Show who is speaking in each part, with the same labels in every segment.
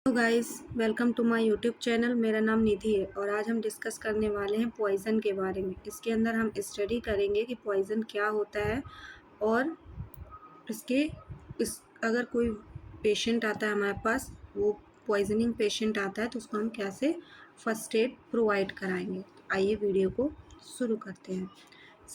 Speaker 1: Hello guys, welcome to my YouTube channel. मेरा नाम निधि है और आज हम डिस्कस करने वाले हैं पॉइज़न के बारे में। इसके अंदर हम स्टडी करेंगे कि पॉइज़न क्या होता है और इसके इस अगर कोई पेशेंट आता है हमारे पास, वो पॉइजनिंग पेशेंट आता है तो उसको हम कैसे फर्स्ट एड प्रोवाइड कराएंगे। आइए वीडियो को शुरू करते हैं।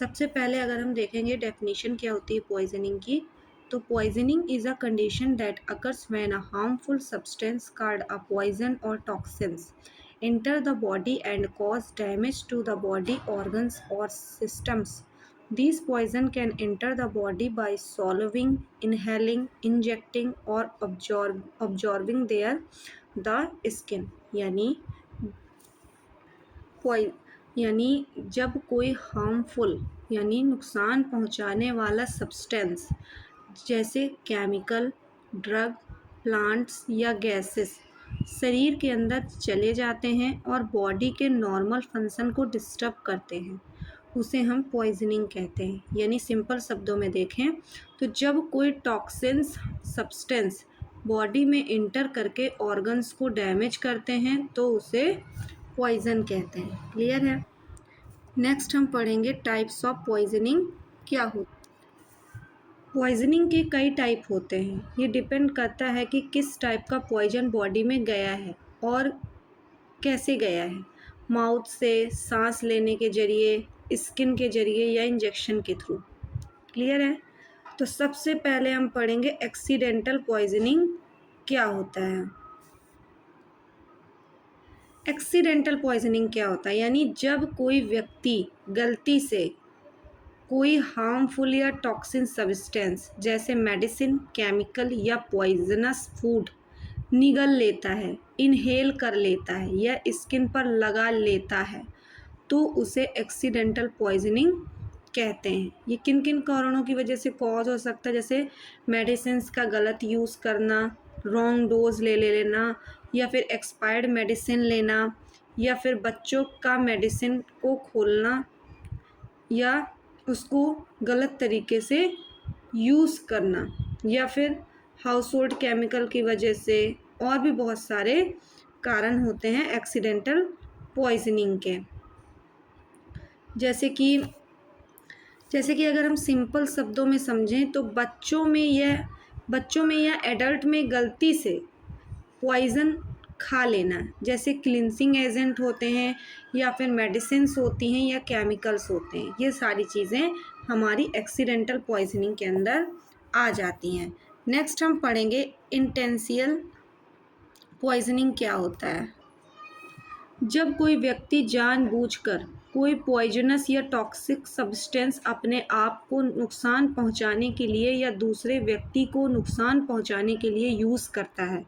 Speaker 1: सबसे पहले अगर हम देखेंगे डेफिनेशन क्या होती है पॉइजनिंग की, तो poisoning is a condition that occurs when a harmful substance called a poison और toxins enter the body and cause damage to the body organs or systems. These poison can enter the body by swallowing, inhaling, injecting or absorbing their the skin. यानी जब कोई harmful यानी नुकसान पहुंचाने वाला substance जैसे chemical, drug, plants या gases शरीर के अंदर चले जाते हैं और बॉडी के नॉर्मल फंक्शन को डिस्टर्ब करते हैं, उसे हम पॉइजनिंग कहते हैं। यानी सिंपल शब्दों में देखें तो जब कोई टॉक्सिन्स सब्सटेंस बॉडी में इंटर करके ऑर्गन्स को डैमेज करते हैं तो उसे पॉइजन कहते हैं। क्लियर है। नेक्स्ट हम पढ़ेंगे टाइप्स ऑफ पॉइजनिंग क्या होता है। पॉइजनिंग के कई टाइप होते हैं। ये डिपेंड करता है कि किस टाइप का पॉइजन बॉडी में गया है और कैसे गया है, माउथ से, सांस लेने के जरिए, स्किन के जरिए या इंजेक्शन के थ्रू। क्लियर है। तो सबसे पहले हम पढ़ेंगे एक्सीडेंटल पॉइजनिंग क्या होता है। एक्सीडेंटल पॉइजनिंग क्या होता है, यानी जब कोई व्यक्ति गलती से कोई हार्मफुल या टॉक्सिन सब्सटेंस जैसे मेडिसिन, केमिकल या पॉइजनस फूड निगल लेता है, इनहेल कर लेता है या स्किन पर लगा लेता है तो उसे एक्सीडेंटल पॉइजनिंग कहते हैं। ये किन किन कारणों की वजह से कॉज हो सकता है, जैसे मेडिसिन्स का गलत यूज़ करना, रॉन्ग डोज ले लेना या फिर एक्सपायर्ड मेडिसिन लेना या फिर बच्चों का मेडिसिन को खोलना या उसको गलत तरीके से यूज़ करना या फिर हाउस होल्ड केमिकल की वजह से, और भी बहुत सारे कारण होते हैं एक्सीडेंटल पॉइजनिंग के। जैसे कि अगर हम सिंपल शब्दों में समझें तो बच्चों में या एडल्ट में गलती से पॉइज़न खा लेना, जैसे क्लिनसिंग एजेंट होते हैं या फिर मेडिसिन्स होती हैं या केमिकल्स होते हैं, ये सारी चीज़ें हमारी एक्सीडेंटल पॉइजनिंग के अंदर आ जाती हैं। नेक्स्ट हम पढ़ेंगे इंटेंशियल पॉइजनिंग क्या होता है। जब कोई व्यक्ति जानबूझकर कोई पॉइजनस या टॉक्सिक सब्सटेंस अपने आप को नुकसान पहुंचाने के लिए या दूसरे व्यक्ति को नुकसान पहुंचाने के लिए यूज़ करता है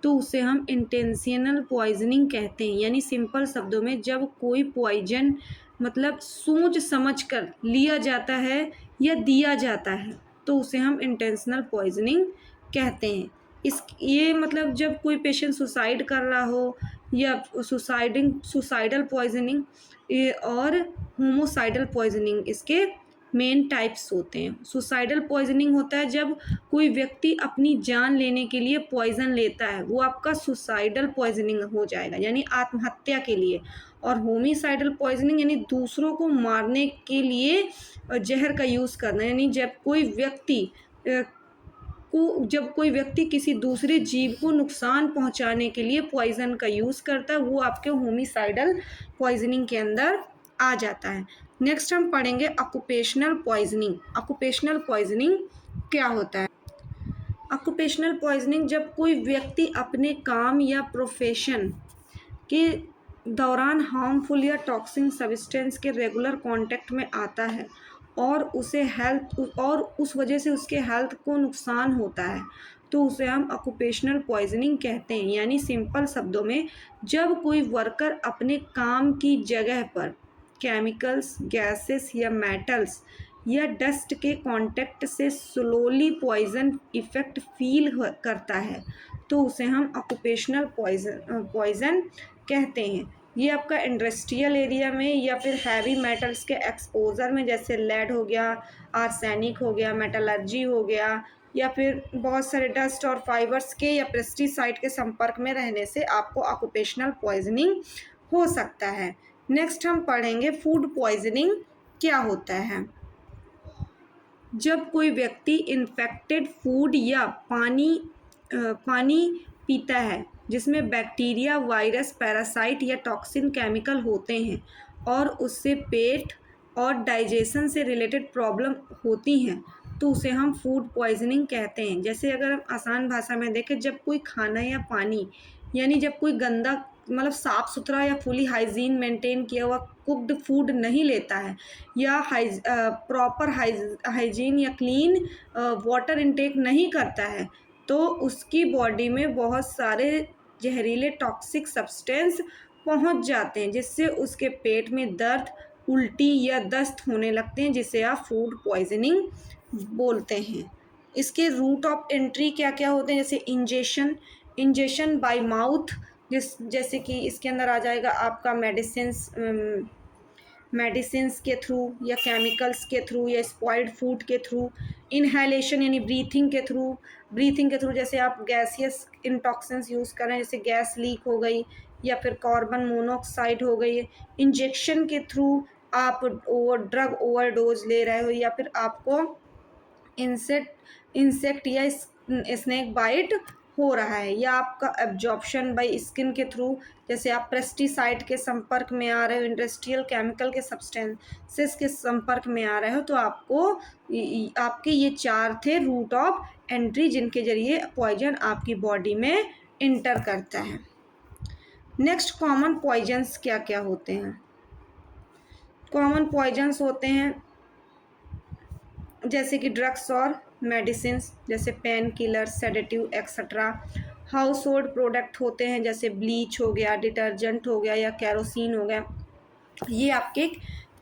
Speaker 1: तो उसे हम इंटेंशनल पॉइजनिंग कहते हैं। यानी सिंपल शब्दों में जब कोई पॉइजन मतलब सोच समझ कर लिया जाता है या दिया जाता है तो उसे हम इंटेंशनल पॉइजनिंग कहते हैं। ये मतलब जब कोई पेशेंट सुसाइड कर रहा हो या सुसाइडल पॉइजनिंग और होमोसाइडल पॉइजनिंग इसके मेन टाइप्स होते हैं। सुसाइडल पॉइजनिंग होता है जब कोई व्यक्ति अपनी जान लेने के लिए पॉइजन लेता है, वो आपका सुसाइडल पॉइजनिंग हो जाएगा, यानी आत्महत्या के लिए। और होमिसाइडल पॉइजनिंग यानी दूसरों को मारने के लिए जहर का यूज़ करना, यानी जब कोई व्यक्ति किसी दूसरे जीव को नुकसान पहुंचाने के लिए पॉइजन का यूज़ करता है, वो आपके होमिसाइडल पॉइजनिंग के अंदर आ जाता है। नेक्स्ट हम पढ़ेंगे ऑक्यूपेशनल पॉइजनिंग। ऑक्यूपेशनल पॉइजनिंग क्या होता है। ऑक्यूपेशनल पॉइजनिंग जब कोई व्यक्ति अपने काम या प्रोफेशन के दौरान हार्मफुल या टॉक्सिक सब्सटेंस के रेगुलर कांटेक्ट में आता है और उस वजह से उसके हेल्थ को नुकसान होता है तो उसे हम ऑक्यूपेशनल पॉइजनिंग कहते हैं। यानी सिंपल शब्दों में जब कोई वर्कर अपने काम की जगह पर केमिकल्स, गैसेस या मेटल्स या डस्ट के कांटेक्ट से स्लोली पॉइजन इफ़ेक्ट फील करता है तो उसे हम ऑक्यूपेशनल पॉइजन कहते हैं। ये आपका इंडस्ट्रियल एरिया में या फिर हैवी मेटल्स के एक्सपोजर में, जैसे लेड हो गया, आर्सेनिक हो गया, मेटलर्जी हो गया, या फिर बहुत सारे डस्ट और फाइबर्स के या पेस्टिसाइड के संपर्क में रहने से आपको ऑक्यूपेशनल पॉइजनिंग हो सकता है। नेक्स्ट हम पढ़ेंगे फूड पॉइजनिंग क्या होता है। जब कोई व्यक्ति इन्फेक्टेड फूड या पानी पीता है जिसमें बैक्टीरिया, वायरस, पैरासाइट या टॉक्सिन केमिकल होते हैं और उससे पेट और डाइजेशन से रिलेटेड प्रॉब्लम होती हैं, तो उसे हम फूड पॉइजनिंग कहते हैं। जैसे अगर हम आसान भाषा में देखें, जब कोई खाना या पानी यानी जब कोई गंदा मतलब साफ़ सुथरा या फुली हाइजीन मेंटेन किया हुआ कुक्ड फूड नहीं लेता है या प्रॉपर हाइजीन या क्लीन वाटर इनटेक नहीं करता है, तो उसकी बॉडी में बहुत सारे जहरीले टॉक्सिक सब्सटेंस पहुंच जाते हैं, जिससे उसके पेट में दर्द, उल्टी या दस्त होने लगते हैं, जिसे आप फूड पॉइजनिंग बोलते हैं। इसके रूट ऑफ एंट्री क्या क्या होते हैं, जैसे इंजेक्शन बाय माउथ, जैसे कि इसके अंदर आ जाएगा आपका मेडिसिन्स के थ्रू या केमिकल्स के थ्रू या स्पॉइल्ड फूड के थ्रू। इनहेलेशन यानी ब्रीथिंग के थ्रू जैसे आप गैसियस इंटॉक्सिन्स यूज़ कर रहे हैं, जैसे गैस लीक हो गई या फिर कार्बन मोनोऑक्साइड हो गई। इंजेक्शन के थ्रू आप ड्रग ओवरडोज ले रहे हो या फिर आपको इंसेक्ट या स्नेक बाइट हो रहा है, या आपका एब्जॉर्प्शन बाय स्किन के थ्रू, जैसे आप पेस्टिसाइड के संपर्क में आ रहे हो, इंडस्ट्रियल केमिकल के सब्सटेंसेस के संपर्क में आ रहे हो, तो आपके ये 4 थे रूट ऑफ एंट्री जिनके जरिए पॉइजन आपकी बॉडी में इंटर करता है। नेक्स्ट, कॉमन पॉइजन्स क्या क्या होते हैं। कॉमन पॉइजन्स होते हैं जैसे कि ड्रग्स और मेडिसिन्स, जैसे pain killer, sedative etcetera. House hold product होते हैं जैसे ब्लीच हो गया, डिटर्जेंट हो गया या केरोसिन हो गया, ये आपके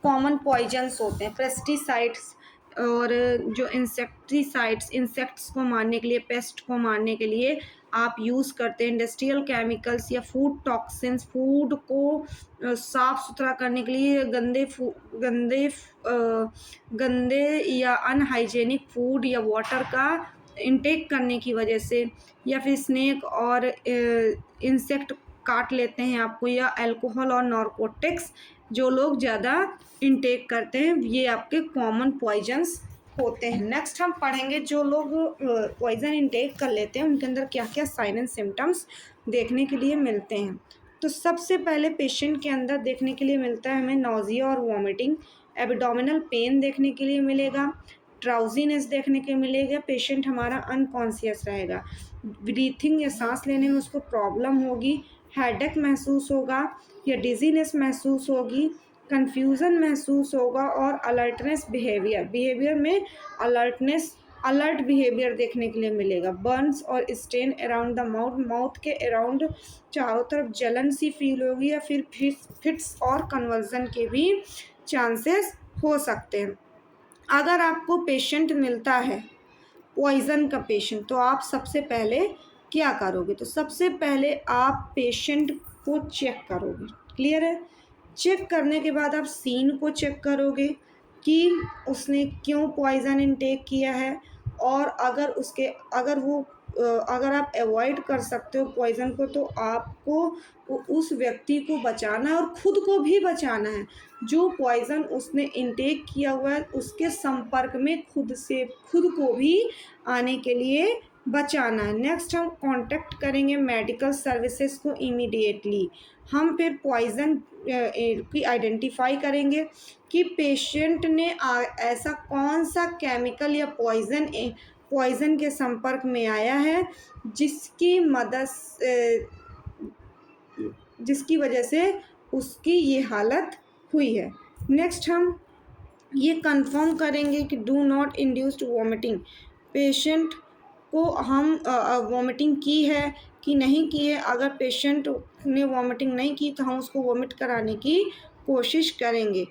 Speaker 1: कॉमन पॉइजन्स होते हैं। पेस्टिसाइड्स और जो इंसेक्ट्स को मारने के लिए, पेस्ट को मारने के लिए आप यूज़ करते हैं। इंडस्ट्रियल केमिकल्स या फूड टॉक्सिन्स, फूड को साफ़ सुथरा करने के लिए गंदे या अनहाइजेनिक फूड या वाटर का इंटेक करने की वजह से, या फिर स्नेक और इंसेक्ट काट लेते हैं आपको, या अल्कोहल और नारकोटिक्स जो लोग ज़्यादा इंटेक करते हैं, ये आपके कॉमन पॉइजन्स होते हैं। नेक्स्ट हम पढ़ेंगे जो लोग पॉइजन इंटेक कर लेते हैं उनके अंदर क्या क्या साइन एंड सिम्टम्स देखने के लिए मिलते हैं। तो सबसे पहले पेशेंट के अंदर देखने के लिए मिलता है हमें नॉजिया और वॉमिटिंग, एब्डोमिनल पेन देखने के लिए मिलेगा, ड्राउजीनेस देखने के मिलेगा, पेशेंट हमारा अनकॉन्शियस रहेगा, ब्रीथिंग या सांस लेने में उसको प्रॉब्लम होगी, हेडेक महसूस होगा या डिजीनेस महसूस होगी, कन्फ्यूज़न महसूस होगा और अलर्टनेस बिहेवियर में अलर्ट बिहेवियर देखने के लिए मिलेगा। बर्न्स और स्टेन अराउंड द माउथ के अराउंड चारों तरफ जलन सी फील होगी, या फिर फिट्स और कन्वर्जन के भी चांसेस हो सकते हैं। अगर आपको पेशेंट मिलता है पॉइज़न का पेशेंट, तो आप सबसे पहले क्या करोगे, तो सबसे पहले आप पेशेंट को चेक करोगे। क्लियर है। चेक करने के बाद आप सीन को चेक करोगे कि उसने क्यों पॉइज़न इनटेक किया है, और अगर आप अवॉइड कर सकते हो पॉइज़न को, तो आपको उस व्यक्ति को बचाना है और ख़ुद को भी बचाना है। जो पॉइज़न उसने इनटेक किया हुआ है उसके संपर्क में खुद को भी आने के लिए बचाना है। नेक्स्ट हम कांटेक्ट करेंगे मेडिकल सर्विसेज को इमीडिएटली। हम फिर पॉइज़न की आइडेंटिफाई करेंगे कि पेशेंट ने ऐसा कौन सा केमिकल या पॉइज़न के संपर्क में आया है जिसकी वजह से उसकी ये हालत हुई है। नेक्स्ट हम ये कंफर्म करेंगे कि do not induced vomiting, patient को हम वॉमिटिंग की है कि नहीं की है। अगर पेशेंट ने वॉमिटिंग नहीं की तो हम उसको वॉमिट कराने की कोशिश करेंगे।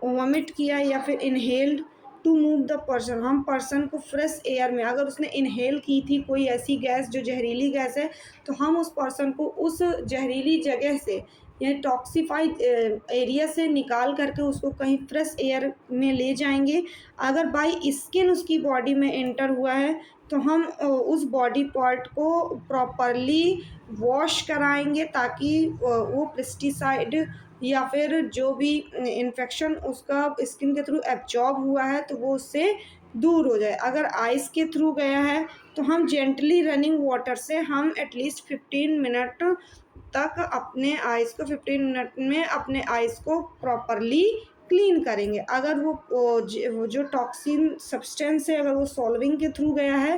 Speaker 1: वॉमिट किया या फिर inhaled to move the person, हम पर्सन को फ्रेश एयर में, अगर उसने इनहेल की थी कोई ऐसी गैस जो जहरीली गैस है, तो हम उस पर्सन को उस जहरीली जगह से या टॉक्सिफाइड एरिया से निकाल करके उसको कहीं फ्रेश एयर में ले जाएंगे। अगर बाई स्किन उसकी बॉडी में एंटर हुआ है तो हम उस बॉडी पार्ट को प्रॉपरली वॉश कराएंगे ताकि वो पेस्टिसाइड या फिर जो भी इन्फेक्शन उसका स्किन के थ्रू एब्जॉर्ब हुआ है तो वो उससे दूर हो जाए। अगर आइस के थ्रू गया है तो हम जेंटली रनिंग वाटर से हम एटलीस्ट 15 मिनट तक अपने आइस को 15 मिनट में अपने आइस को प्रॉपरली क्लीन करेंगे। अगर वो जो टॉक्सिन सब्सटेंस है अगर वो सॉल्विंग के थ्रू गया है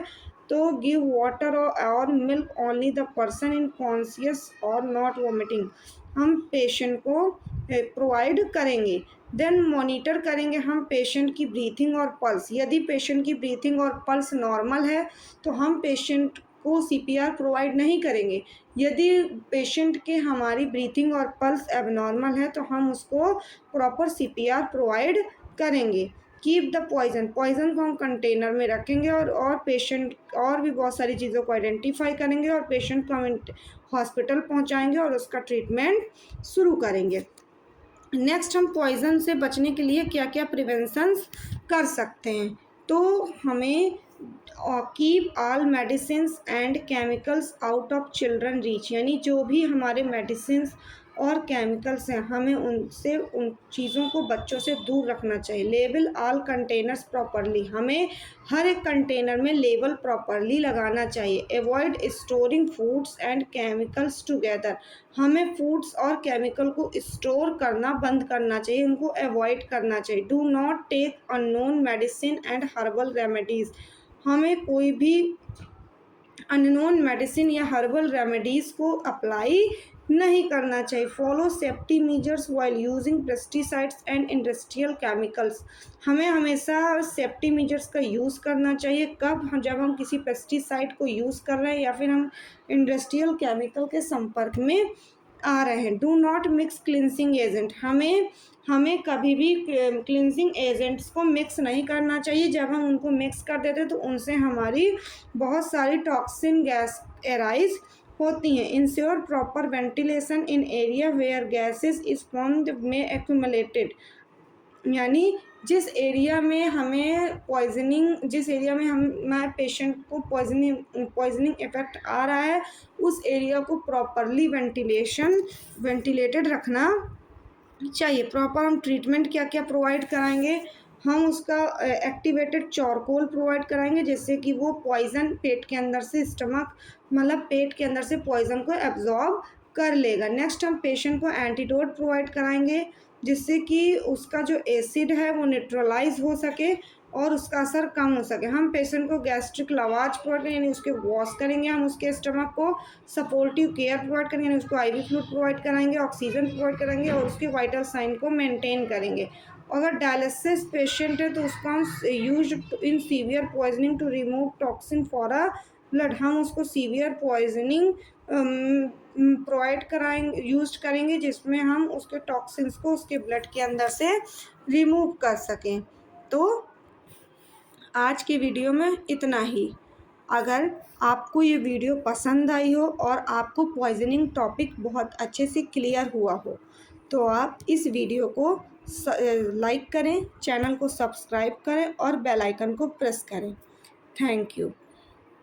Speaker 1: तो गिव वाटर और milk only the person in conscious और नॉट वॉमिटिंग, हम पेशेंट को प्रोवाइड करेंगे। देन मॉनिटर करेंगे हम पेशेंट की ब्रीथिंग और पल्स। यदि पेशेंट की ब्रीथिंग और पल्स नॉर्मल है तो हम पेशेंट को सीपीआर प्रोवाइड नहीं करेंगे। यदि पेशेंट के हमारी ब्रीथिंग और पल्स एबनॉर्मल है तो हम उसको प्रॉपर सीपीआर प्रोवाइड करेंगे। कीप द पॉइजन, पॉइजन को हम कंटेनर में रखेंगे और पेशेंट और भी बहुत सारी चीज़ों को आइडेंटिफाई करेंगे और पेशेंट को हम हॉस्पिटल पहुंचाएंगे और उसका ट्रीटमेंट शुरू करेंगे। नेक्स्ट हम पॉइजन से बचने के लिए क्या क्या प्रिवेंशंस कर सकते हैं, तो हमें keep all medicines and chemicals out of children reach, यानी जो भी हमारे मेडिसिन्स और केमिकल्स हैं हमें उनसे उन चीज़ों को बच्चों से दूर रखना चाहिए। लेबल ऑल कंटेनर्स प्रॉपरली, हमें हर एक कंटेनर में लेबल प्रॉपरली लगाना चाहिए। Avoid storing foods and chemicals together, हमें फूड्स और केमिकल को स्टोर करना बंद करना चाहिए, उनको अवॉइड करना चाहिए। Do not take unknown medicine and herbal remedies, हमें कोई भी अननोन मेडिसिन या हर्बल रेमेडीज़ को अप्लाई नहीं करना चाहिए। Follow safety measures while using pesticides and industrial chemicals, हमें हमेशा सेफ्टी मेजर्स का यूज़ करना चाहिए। कब जब हम किसी पेस्टिसाइड को यूज़ कर रहे हैं या फिर हम इंडस्ट्रियल केमिकल के संपर्क में आ रहे हैं। Do not mix cleansing agent, हमें कभी भी क्लिनजिंग एजेंट्स को मिक्स नहीं करना चाहिए। जब हम उनको मिक्स कर देते हैं तो उनसे हमारी बहुत सारी टॉक्सिन गैस एराइज होती हैं। Ensure proper ventilation in area where gases is formed में एक्यूमुलेटेड, यानी जिस एरिया में हमें पॉइजनिंग, जिस एरिया में हमारे पेशेंट को पॉइजनिंग इफेक्ट आ रहा है उस एरिया को प्रॉपरली वेंटिलेटेड रखना चाहिए। प्रॉपर हम ट्रीटमेंट क्या क्या प्रोवाइड कराएंगे, हम उसका एक्टिवेटेड चारकोल प्रोवाइड कराएंगे जिससे कि वो पॉइज़न पेट के अंदर से मतलब पेट के अंदर से पॉइज़न को एब्जॉर्ब कर लेगा। नेक्स्ट हम पेशेंट को एंटीडोट प्रोवाइड कराएंगे जिससे कि उसका जो एसिड है वो न्यूट्रलाइज हो सके और उसका असर कम हो सके। हम पेशेंट को गैस्ट्रिक लवाज प्रोवाइड करेंगे, यानी उसके वॉश करेंगे, हम उसके स्टमक को सपोर्टिव केयर प्रोवाइड करेंगे, यानी उसको आईवी फ्लूइड प्रोवाइड कराएंगे, ऑक्सीजन प्रोवाइड कराएंगे और उसके वाइटल साइन को मेंटेन करेंगे। अगर डायलिसिस पेशेंट है तो उसको हम use in severe poisoning to remove toxin for a blood, हम उसको सीवियर पॉइजनिंग प्रोवाइड कराएंगे, यूज करेंगे जिसमें हम उसके टॉक्सिन्स को उसके ब्लड के अंदर से रिमूव कर सकें। तो आज की वीडियो में इतना ही। अगर आपको ये वीडियो पसंद आई हो और आपको पॉइजनिंग टॉपिक बहुत अच्छे से क्लियर हुआ हो तो आप इस वीडियो को लाइक करें, चैनल को सब्सक्राइब करें और बेल आइकन को प्रेस करें। Thank you.